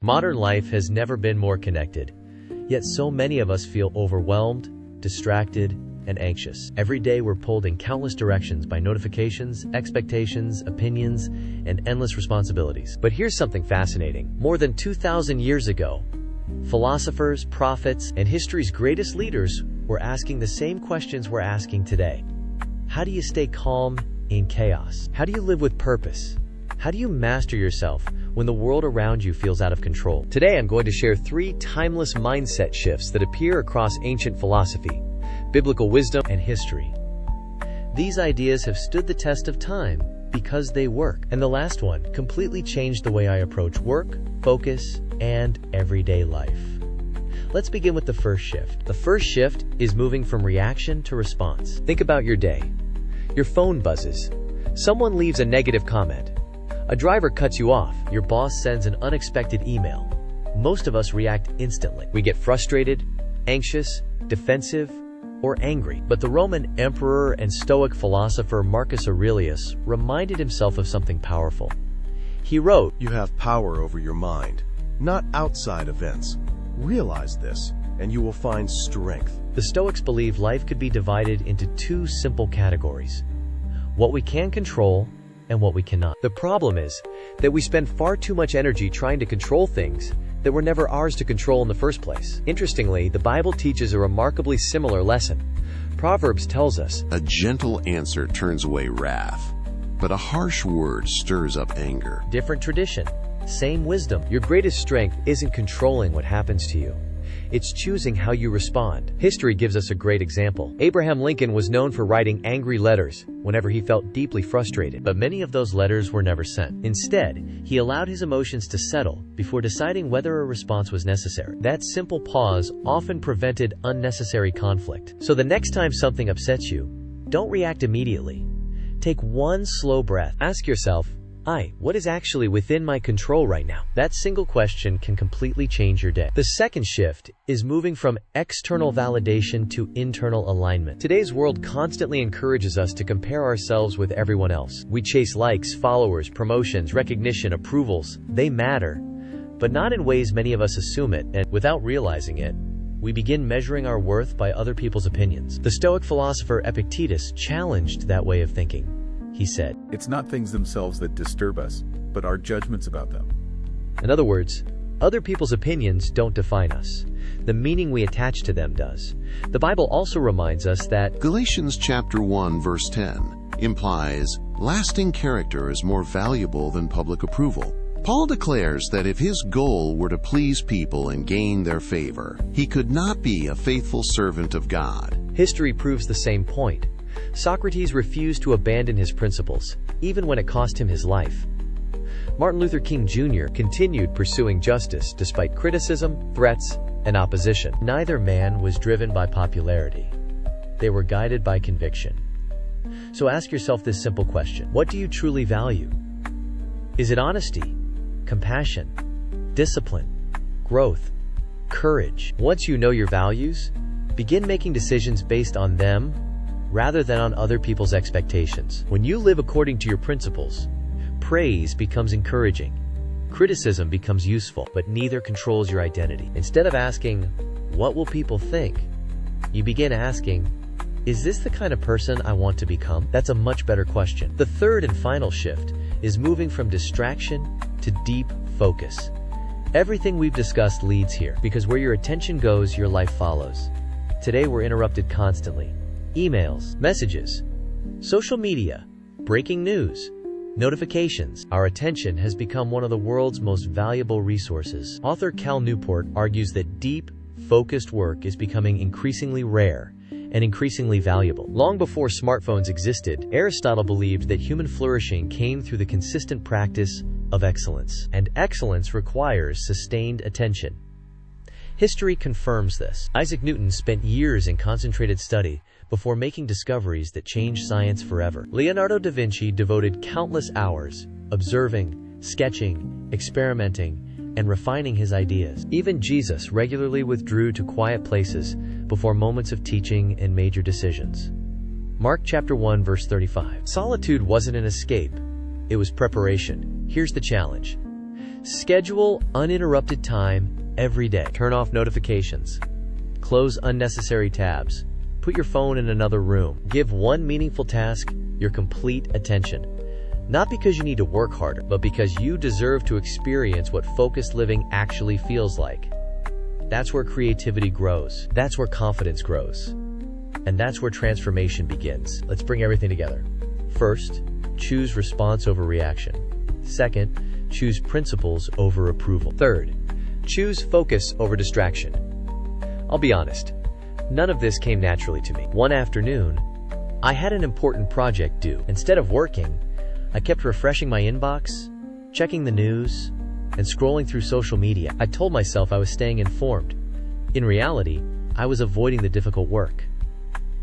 Modern life has never been more connected, yet so many of us feel overwhelmed, distracted, and anxious. Every day we're pulled in countless directions by notifications, expectations, opinions, and endless responsibilities. But here's something fascinating. More than 2,000 years ago, philosophers, prophets, and history's greatest leaders were asking the same questions we're asking today. How do you stay calm in chaos? How do you live with purpose? How do you master yourself when the world around you feels out of control? Today I'm going to share 3 timeless mindset shifts that appear across ancient philosophy, biblical wisdom, and history. These ideas have stood the test of time because they work. And the last one completely changed the way I approach work, focus, and everyday life. Let's begin with the first shift. The first shift is moving from reaction to response. Think about your day. Your phone buzzes. Someone leaves a negative comment. A driver cuts you off. Your boss sends an unexpected email. Most of us react instantly. We get frustrated, anxious, defensive, or angry. But the Roman emperor and Stoic philosopher Marcus Aurelius reminded himself of something powerful. He wrote, "You have power over your mind, not outside events. Realize this, and you will find strength." The Stoics believe life could be divided into 2 simple categories: what we can control and what we cannot. The problem is that we spend far too much energy trying to control things that were never ours to control in the first place. Interestingly, the Bible teaches a remarkably similar lesson. Proverbs tells us, "A gentle answer turns away wrath, but a harsh word stirs up anger." Different tradition, same wisdom. Your greatest strength isn't controlling what happens to you. It's choosing how you respond. History gives us a great example. Abraham Lincoln was known for writing angry letters whenever he felt deeply frustrated, but many of those letters were never sent. Instead, he allowed his emotions to settle before deciding whether a response was necessary. That simple pause often prevented unnecessary conflict. So the next time something upsets you, don't react immediately. Take one slow breath. Ask yourself, what is actually within my control right now? That single question can completely change your day. The second shift is moving from external validation to internal alignment. Today's world constantly encourages us to compare ourselves with everyone else. We chase likes, followers, promotions, recognition, approvals. They matter, but not in ways many of us assume it, and without realizing it, we begin measuring our worth by other people's opinions. The Stoic philosopher Epictetus challenged that way of thinking. He said, "It's not things themselves that disturb us, but our judgments about them." In other words, other people's opinions don't define us. The meaning we attach to them does. The Bible also reminds us that Galatians chapter 1 verse 10 implies lasting character is more valuable than public approval. Paul declares that if his goal were to please people and gain their favor, he could not be a faithful servant of God. History proves the same point. Socrates refused to abandon his principles, even when it cost him his life. Martin Luther King Jr. continued pursuing justice despite criticism, threats, and opposition. Neither man was driven by popularity. They were guided by conviction. So ask yourself this simple question: what do you truly value? Is it honesty, compassion, discipline, growth, courage? Once you know your values, begin making decisions based on them rather than on other people's expectations. When you live according to your principles, praise becomes encouraging, criticism becomes useful, but neither controls your identity. Instead of asking, "What will people think?" you begin asking, "Is this the kind of person I want to become?" That's a much better question. The third and final shift is moving from distraction to deep focus. Everything we've discussed leads here, because where your attention goes, your life follows. Today we're interrupted constantly. Emails, messages, social media, breaking news, notifications. Our attention has become one of the world's most valuable resources. Author Cal Newport argues that deep, focused work is becoming increasingly rare and increasingly valuable. Long before smartphones existed, Aristotle believed that human flourishing came through the consistent practice of excellence, and excellence requires sustained attention. History confirms this. Isaac Newton spent years in concentrated study before making discoveries that changed science forever. Leonardo da Vinci devoted countless hours observing, sketching, experimenting, and refining his ideas. Even Jesus regularly withdrew to quiet places before moments of teaching and major decisions. Mark chapter 1 verse 35. Solitude wasn't an escape, it was preparation. Here's the challenge. Schedule uninterrupted time every day. Turn off notifications. Close unnecessary tabs. Put your phone in another room. Give one meaningful task your complete attention. Not because you need to work harder, but because you deserve to experience what focused living actually feels like. That's where creativity grows. That's where confidence grows. And that's where transformation begins. Let's bring everything together. First, choose response over reaction. Second, choose principles over approval. Third, choose focus over distraction. I'll be honest, none of this came naturally to me. One afternoon, I had an important project due. Instead of working, I kept refreshing my inbox, checking the news, and scrolling through social media. I told myself I was staying informed. In reality, I was avoiding the difficult work.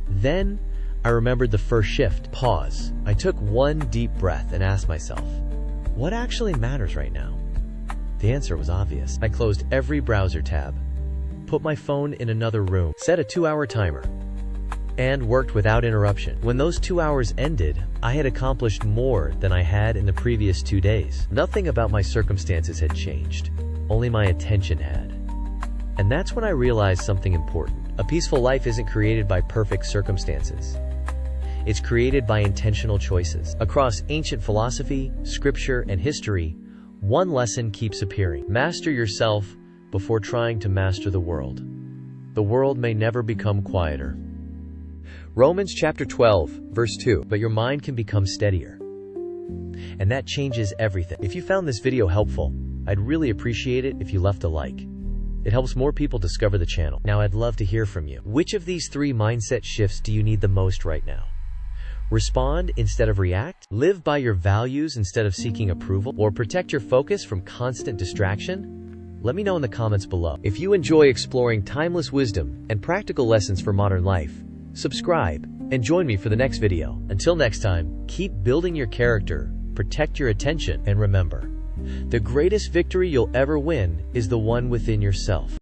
Then, I remembered the first shift. Pause. I took one deep breath and asked myself, what actually matters right now? The answer was obvious. I closed every browser tab, put my phone in another room, set a 2-hour timer, and worked without interruption. When those 2 hours ended, I had accomplished more than I had in the previous 2 days. Nothing about my circumstances had changed, only my attention had. And that's when I realized something important. A peaceful life isn't created by perfect circumstances. It's created by intentional choices. Across ancient philosophy, scripture, and history, one lesson keeps appearing. Master yourself before trying to master the world. The world may never become quieter. Romans chapter 12, verse 2. But your mind can become steadier. And that changes everything. If you found this video helpful, I'd really appreciate it if you left a like. It helps more people discover the channel. Now I'd love to hear from you. Which of these 3 mindset shifts do you need the most right now? Respond instead of react? Live by your values instead of seeking approval? Or protect your focus from constant distraction? Let me know in the comments below. If you enjoy exploring timeless wisdom and practical lessons for modern life, subscribe and join me for the next video. Until next time, keep building your character, protect your attention, and remember, the greatest victory you'll ever win is the one within yourself.